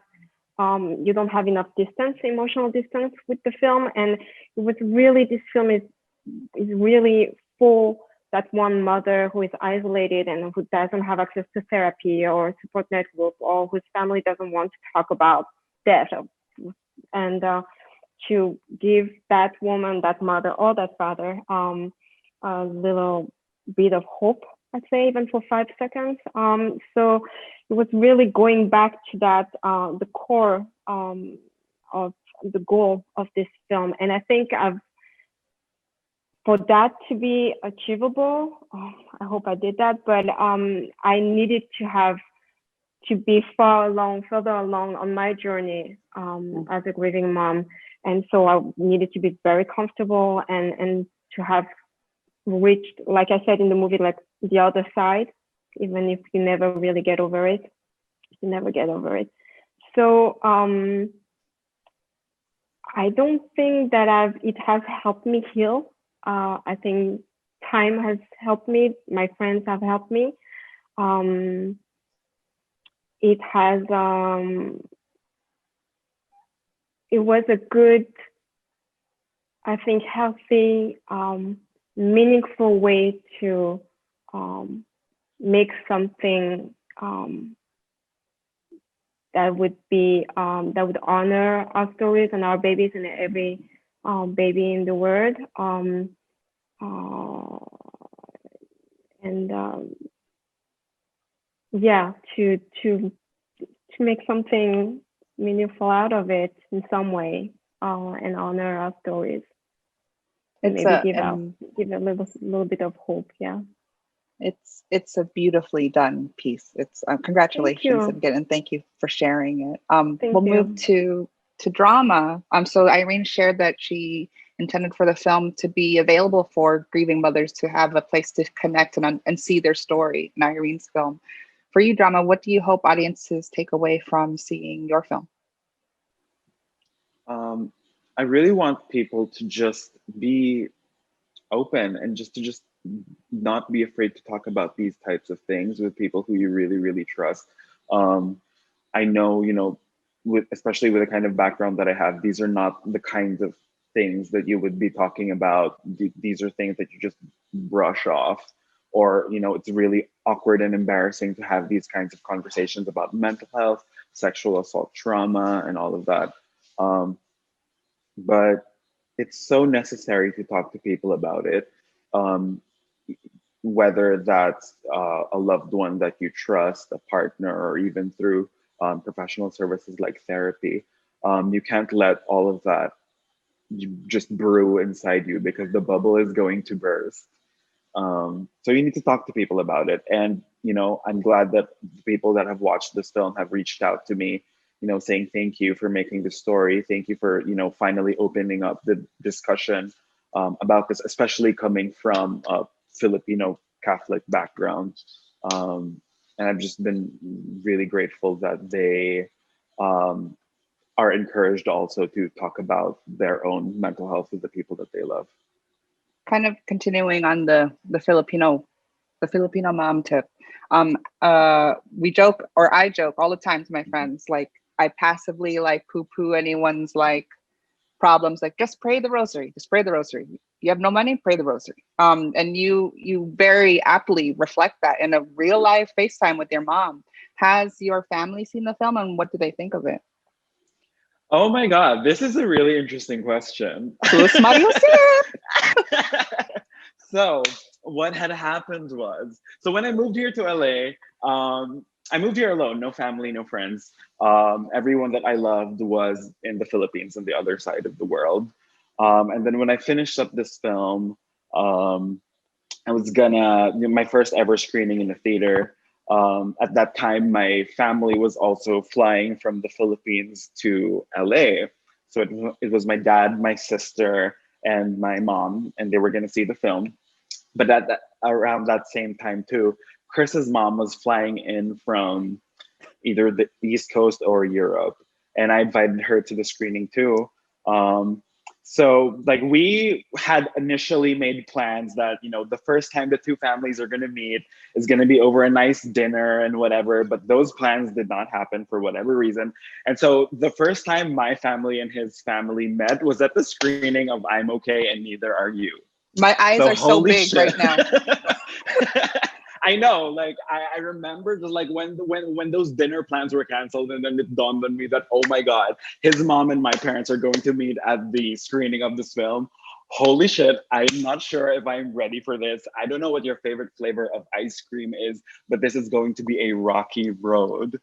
you don't have enough distance, emotional distance with the film. And it was really, this film is really for that one mother who is isolated and who doesn't have access to therapy or support network, or whose family doesn't want to talk about death. And to give that woman, that mother, or that father a little bit of hope, I'd say, even for 5 seconds. So it was really going back to that, the core of the goal of this film. And I think for that to be achievable, I hope I did that, but I needed to be further along on my journey as a grieving mom. And so I needed to be very comfortable and to have reached, like I said in the movie, like the other side, even if you never really get over it, you never get over it. So I don't think that it has helped me heal. I think time has helped me. My friends have helped me. It was a good, I think, healthy, meaningful way to make something that would honor our stories and our babies and every baby in the world, to make something meaningful out of it in some way, and honor our stories.
It's
maybe give a little bit of hope. Yeah.
It's a beautifully done piece. It's congratulations again, and thank you for sharing it. We'll move to drama. So Irene shared that she intended for the film to be available for grieving mothers to have a place to connect and see their story in Irene's film. For you, drama, what do you hope audiences take away from seeing your film?
I really want people to just be open and just not be afraid to talk about these types of things with people who you really, really trust. I know, especially with the kind of background that I have, these are not the kinds of things that you would be talking about. These are things that you just brush off, or, it's really awkward and embarrassing to have these kinds of conversations about mental health, sexual assault trauma, and all of that. But it's so necessary to talk to people about it. Whether that's a loved one that you trust, a partner, or even through professional services like therapy. You can't let all of that just brew inside you, because the bubble is going to burst. So you need to talk to people about it. And, I'm glad that the people that have watched this film have reached out to me, saying thank you for making the story. Thank you for, finally opening up the discussion about this, especially coming from a Filipino Catholic background. And I've just been really grateful that they are encouraged also to talk about their own mental health with the people that they love.
Kind of continuing on the Filipino mom tip. We joke, or I joke all the time to my friends, like I passively like poo-poo anyone's like problems, like just pray the rosary, you have no money, pray the rosary. And you very aptly reflect that in a real life FaceTime with your mom. Has your family seen the film, and what do they think of it?
Oh my God, this is a really interesting question. So what had happened was, so when I moved here to LA, I moved here alone, no family, no friends. Everyone that I loved was in the Philippines, on the other side of the world. And then when I finished up this film, I was gonna, my first ever screening in a theater. At that time, my family was also flying from the Philippines to LA. So it was my dad, my sister, and my mom, and they were gonna see the film. But around that same time too, Chris's mom was flying in from either the East Coast or Europe, and I invited her to the screening too. So like we had initially made plans that, you know, the first time the two families are going to meet is going to be over a nice dinner and whatever, but those plans did not happen for whatever reason. And so the first time my family and his family met was at the screening of I'm Okay and Neither Are You.
My eyes
So
are so
holy
big
shit.
right now.
I know, like I remember just like when those dinner plans were canceled, and then it dawned on me that, oh my God, his mom and my parents are going to meet at the screening of this film. Holy shit, I'm not sure if I'm ready for this. I don't know what your favorite flavor of ice cream is, but this is going to be a rocky road.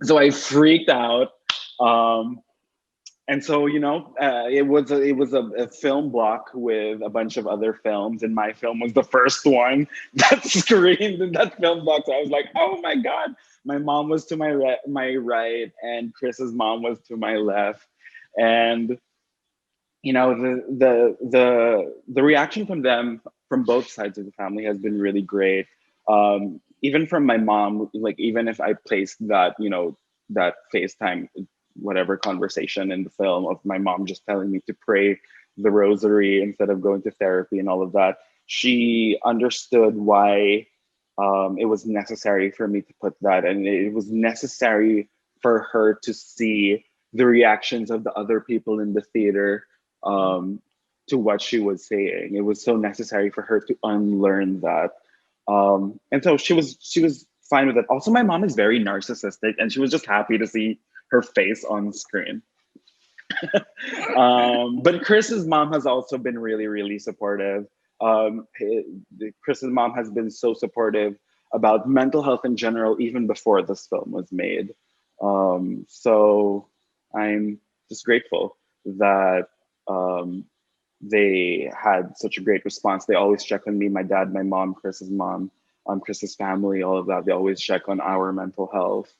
So I freaked out. And so, you know, it was a film block with a bunch of other films, and my film was the first one that screened in that film block. So I was like, oh my God. My mom was to my right, and Chris's mom was to my left. And you know, the reaction from them, from both sides of the family, has been really great. Even from my mom, like even if I placed that, you know, that FaceTime whatever conversation in the film of my mom just telling me to pray the rosary instead of going to therapy and all of that, she understood why it was necessary for me to put that, and it was necessary for her to see the reactions of the other people in the theater to what she was saying. It was so necessary for her to unlearn that, and so she was fine with it. Also, my mom is very narcissistic, and she was just happy to see her face on screen. But Chris's mom has also been really, really supportive. Chris's mom has been so supportive about mental health in general, even before this film was made. So I'm just grateful that they had such a great response. They always check on me, my dad, my mom, Chris's mom, Chris's family, all of that. They always check on our mental health.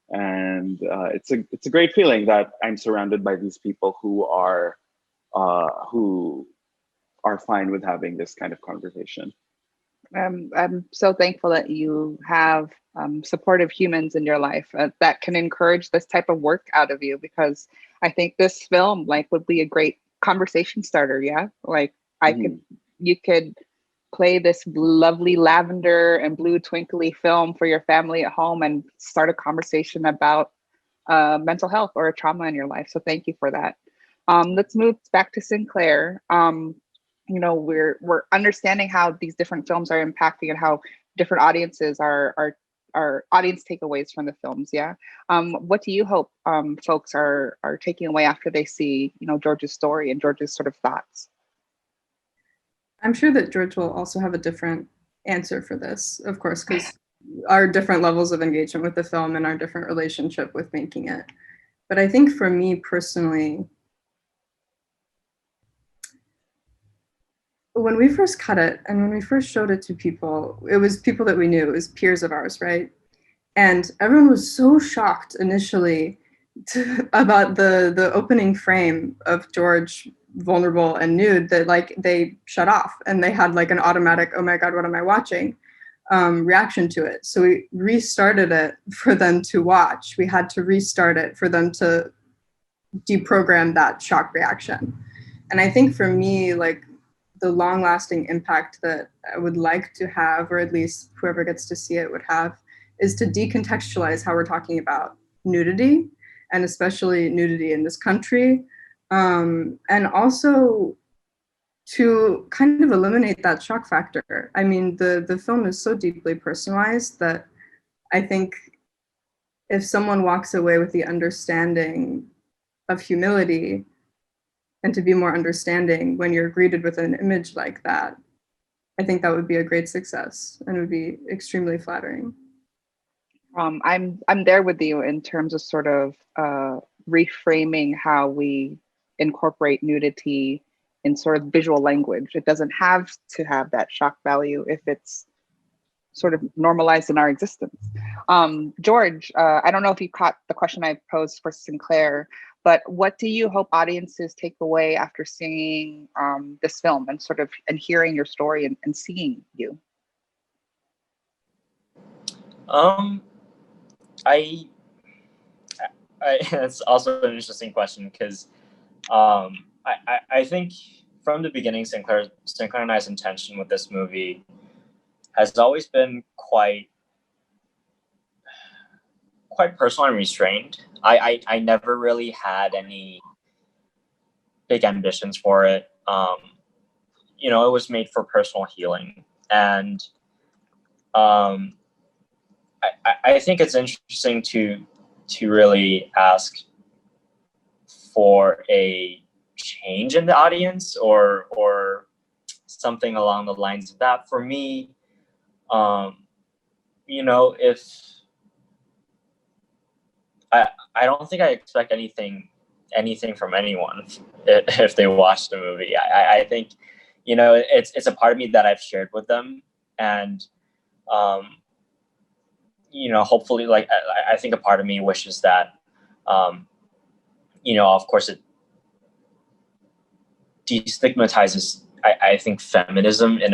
And it's a great feeling that I'm surrounded by these people who are fine with having this kind of conversation.
I'm so thankful that you have supportive humans in your life that can encourage this type of work out of you, because I think this film like would be a great conversation starter. Yeah, like you could play this lovely lavender and blue twinkly film for your family at home and start a conversation about mental health or a trauma in your life. So thank you for that. Let's move back to Sinclair. You know, we're understanding how these different films are impacting and how different audiences are audience takeaways from the films. Yeah. What do you hope folks are taking away after they see, you know, George's story and George's sort of thoughts?
I'm sure that George will also have a different answer for this, of course, because our different levels of engagement with the film and our different relationship with making it. But I think for me personally, when we first cut it and when we first showed it to people, it was people that we knew, it was peers of ours, right? And everyone was so shocked initially about the opening frame of George vulnerable and nude that like they shut off and they had like an automatic, oh my God, what am I watching? Reaction to it. So we restarted it for them to watch. We had to restart it for them to deprogram that shock reaction. And I think for me, like the long lasting impact that I would like to have, or at least whoever gets to see it would have, is to decontextualize how we're talking about nudity, and especially nudity in this country. And also to kind of eliminate that shock factor. I mean, the film is so deeply personalized that I think if someone walks away with the understanding of humility and to be more understanding when you're greeted with an image like that, I think that would be a great success and would be extremely flattering.
I'm there with you in terms of sort of reframing how we incorporate nudity in sort of visual language. It doesn't have to have that shock value if it's sort of normalized in our existence. George, I don't know if you caught the question I posed for Sinclair, but what do you hope audiences take away after seeing this film and sort of and hearing your story and seeing you?
It's also an interesting question because I think from the beginning, Sinclair and I's intention with this movie has always been quite personal and restrained. I never really had any big ambitions for it. You know, it was made for personal healing, and I think it's interesting to really ask for a change in the audience or something along the lines of that. For me, you know, if I don't think I expect anything from anyone if they watch the movie. I think, you know, it's a part of me that I've shared with them, and you know, hopefully, like I think a part of me wishes that, you know, of course, it destigmatizes. I think feminism in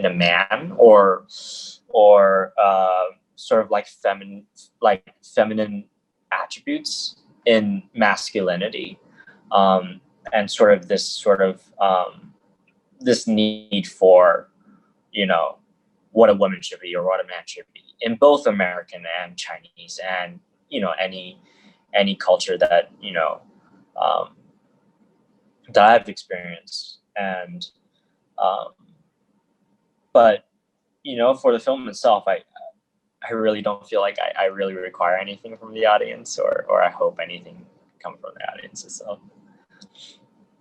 a man or sort of like feminine attributes in masculinity, and sort of this need for, you know, what a woman should be or what a man should be in both American and Chinese and, you know, any culture that, you know, that I've experienced. And but, you know, for the film itself, I really don't feel like I really require anything from the audience, or I hope anything come from the audience itself.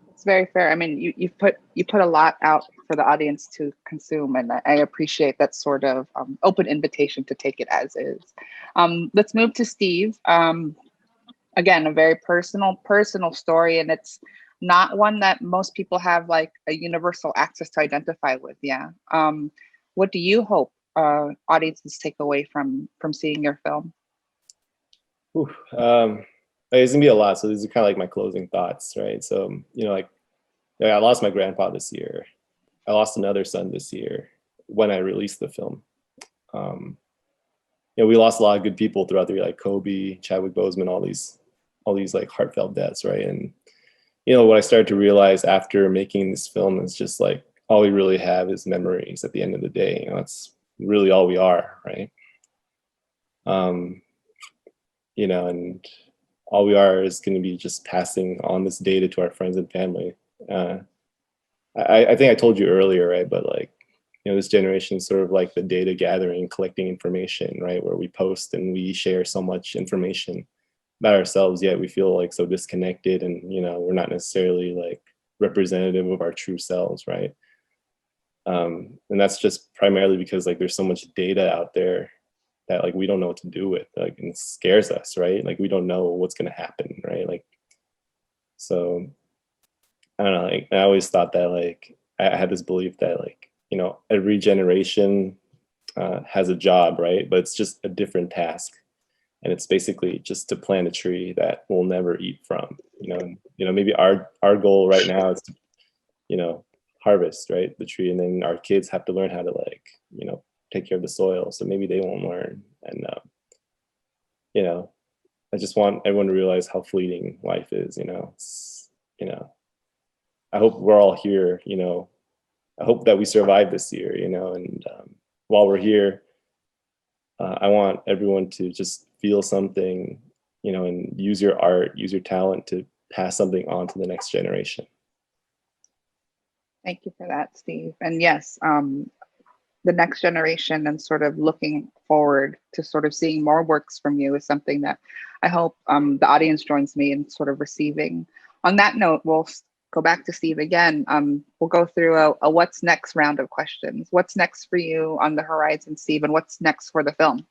It's very fair. I mean, you put a lot out for the audience to consume, and I appreciate that sort of open invitation to take it as is. Let's move to Steve. Again, a very personal story, and it's not one that most people have like a universal access to identify with. Yeah. What do you hope audiences take away from seeing your film?
It's gonna be a lot, so these are kind of like my closing thoughts, right? So, you know, like I lost my grandpa this year. I lost another son this year when I released the film. You know, we lost a lot of good people throughout the year, like Kobe, Chadwick Boseman, all these like heartfelt deaths, right? And you know, what I started to realize after making this film is just like all we really have is memories at the end of the day. You know, that's really all we are, right? You know, and all we are is going to be just passing on this data to our friends and family. I think I told you earlier, right? But like, you know, this generation is sort of like the data gathering, collecting information, right? Where we post and we share so much information about ourselves, yet we feel like so disconnected, and you know, we're not necessarily like representative of our true selves, right? And that's just primarily because like there's so much data out there that like we don't know what to do with, like, and it scares us, right? Like we don't know what's going to happen, right? Like, so I don't know, like I always thought that like I had this belief that like, you know, every generation has a job, right? But it's just a different task, and it's basically just to plant a tree that we'll never eat from. You know, maybe our goal right now is to, you know, harvest, right, the tree, and then our kids have to learn how to like, you know, take care of the soil, so maybe they won't learn. And you know, I just want everyone to realize how fleeting life is. You know, you know, I hope we're all here. You know, I hope that we survive this year. You know, and while we're here, I want everyone to just feel something, you know, and use your art, use your talent to pass something on to the next generation.
Thank you for that, Steve. And yes, the next generation and sort of looking forward to sort of seeing more works from you is something that I hope the audience joins me in sort of receiving. On that note, we'll go back to Steve again. We'll go through a what's next round of questions. What's next for you on the horizon, Steve, and what's next for the film?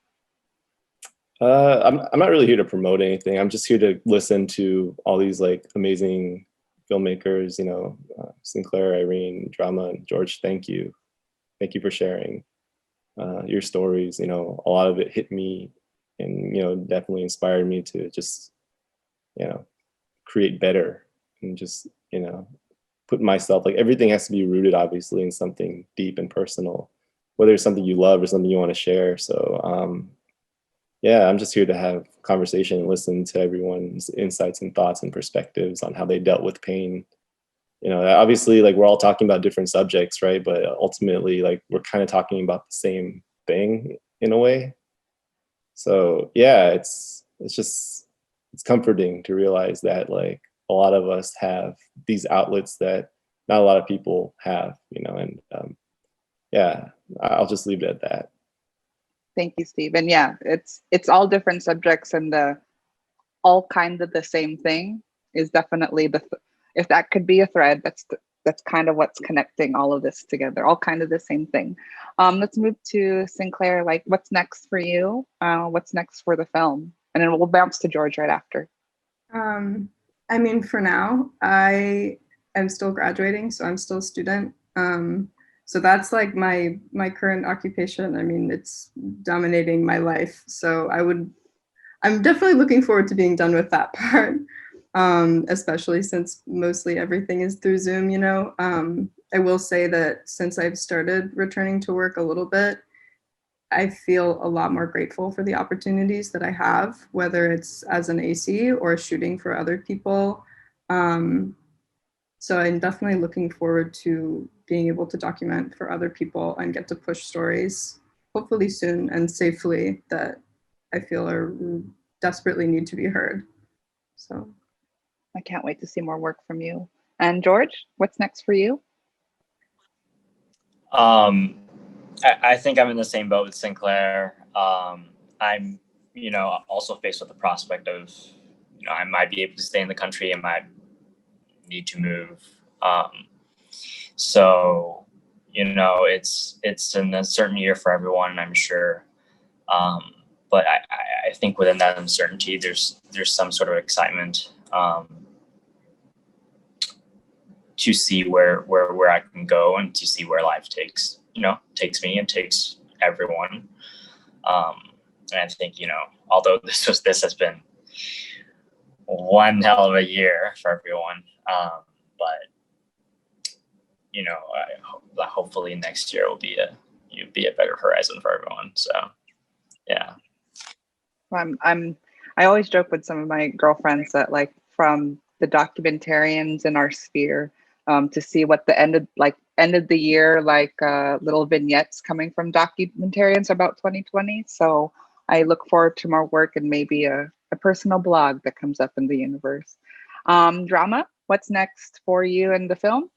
I'm not really here to promote anything. I'm just here to listen to all these like amazing filmmakers, you know, Sinclair, Irene, Drama, and George. Thank you. Thank you for sharing your stories. You know, a lot of it hit me and, you know, definitely inspired me to just, you know, create better and just, you know, put myself, like everything has to be rooted obviously in something deep and personal, whether it's something you love or something you want to share. So yeah, I'm just here to have conversation and listen to everyone's insights and thoughts and perspectives on how they dealt with pain. You know, obviously, like we're all talking about different subjects, right? But ultimately, like we're kind of talking about the same thing in a way. So yeah, it's comforting to realize that like a lot of us have these outlets that not a lot of people have, you know, and yeah, I'll just leave it at that.
Thank you, Steve. And yeah, it's all different subjects, and the all kind of the same thing is definitely if that could be a thread, that's kind of what's connecting all of this together. All kind of the same thing. Let's move to Sinclair. Like, what's next for you? What's next for the film? And then we'll bounce to George right after.
I mean, for now, I am still graduating, so I'm still a student. So that's like my current occupation. I mean, it's dominating my life. So I'm definitely looking forward to being done with that part, especially since mostly everything is through Zoom, you know. I will say that since I've started returning to work a little bit, I feel a lot more grateful for the opportunities that I have, whether it's as an AC or shooting for other people. So I'm definitely looking forward to being able to document for other people and get to push stories, hopefully soon and safely, that I feel are desperately need to be heard. So
I can't wait to see more work from you. And George, what's next for you?
I think I'm in the same boat with Sinclair. I'm, you know, also faced with the prospect of, you know, I might be able to stay in the country, I might need to move. So, you know, it's an uncertain year for everyone, I'm sure. But I think within that uncertainty, there's some sort of excitement to see where I can go and to see where life takes me and takes everyone. And I think, you know, although this has been one hell of a year for everyone, but you know, hopefully next year will be a better horizon for everyone. So yeah.
I always joke with some of my girlfriends that, like, from the documentarians in our sphere, to see what the end of the year, like little vignettes coming from documentarians about 2020. So I look forward to more work and maybe a personal blog that comes up in the universe. Drama, what's next for you in the film?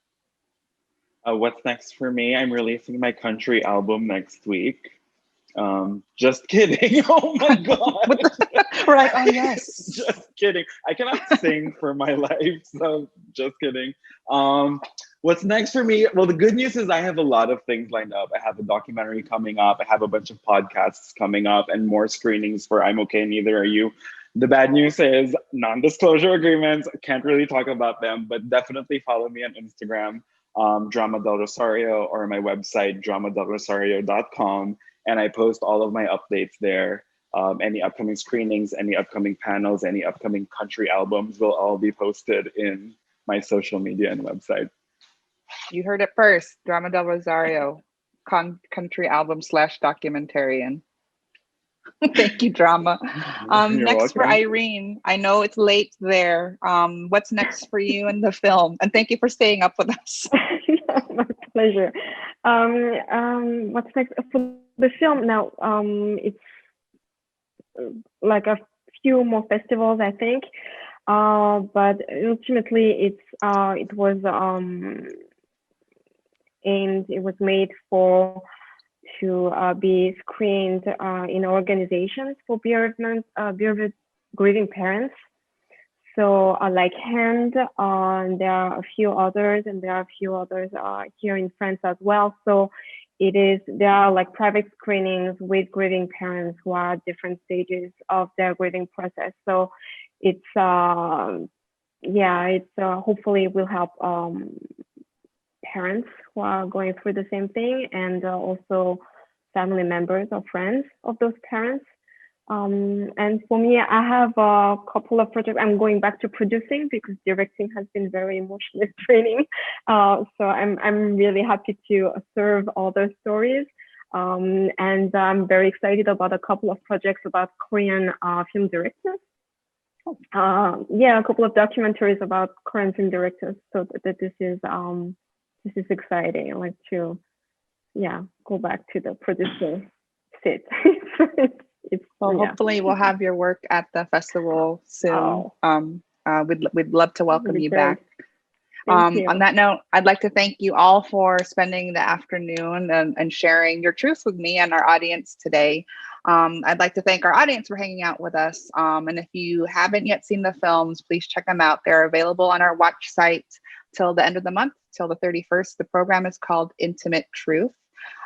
What's next for me? I'm releasing my country album next week. Just kidding. Oh my God.
Right. Oh, yes.
Just kidding. I cannot sing for my life. So just kidding. What's next for me? Well, the good news is I have a lot of things lined up. I have a documentary coming up. I have a bunch of podcasts coming up and more screenings for I'm Okay, Neither Are You. The bad news is non-disclosure agreements. I can't really talk about them, but definitely follow me on Instagram, Drama Del Rosario, or my website, dramadelrosario.com. And I post all of my updates there. Any upcoming screenings, any upcoming panels, any upcoming country albums will all be posted in my social media and website.
You heard it first. Drama Del Rosario, country album / documentarian. Thank you, Drama.
You're
Next
welcome.
for Irene. I know it's late there. What's next for you in the film? And thank you for staying up with us.
My pleasure. What's next for the film? Now, it's like a few more festivals, I think. But ultimately, it was made for be screened in organizations for bereavement grieving parents. So like HAND, there are a few others, and there are a few others here in France as well. So there are like private screenings with grieving parents who are at different stages of their grieving process. So it's hopefully will help parents who are going through the same thing, and also family members or friends of those parents. And for me, I have a couple of projects. I'm going back to producing because directing has been very emotionally draining. So I'm really happy to serve all those stories. And I'm very excited about a couple of projects about Korean film directors. A couple of documentaries about Korean film directors. So that this is exciting. I like to go back to the producer seat.
Hopefully we'll have your work at the festival soon. We'd love to welcome you back. On that note, I'd like to thank you all for spending the afternoon and sharing your truth with me and our audience today. I'd like to thank our audience for hanging out with us. And if you haven't yet seen the films, please check them out. They're available on our watch site till the end of the month, till the 31st. The program is called Intimate Truth.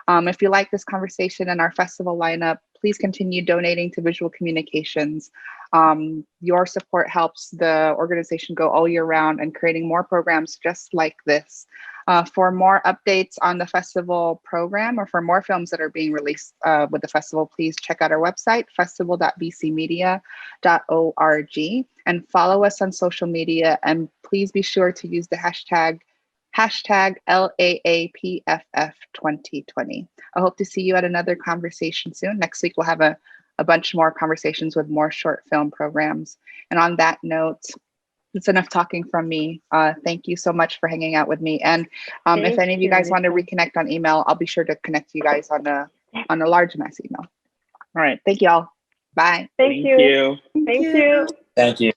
If you like this conversation and our festival lineup, please continue donating to Visual Communications. Your support helps the organization go all year round and creating more programs just like this. For more updates on the festival program or for more films that are being released with the festival, please check out our website, festival.bcmedia.org, and follow us on social media. And please be sure to use the hashtag LAAPFF 2020. I hope to see you at another conversation soon. Next week, we'll have a bunch more conversations with more short film programs. And on that note, it's enough talking from me. Thank you so much for hanging out with me. And if any of you guys want to reconnect on email, I'll be sure to connect you guys on a large mass email. All right. Thank you all. Bye.
Thank you.
Thank you.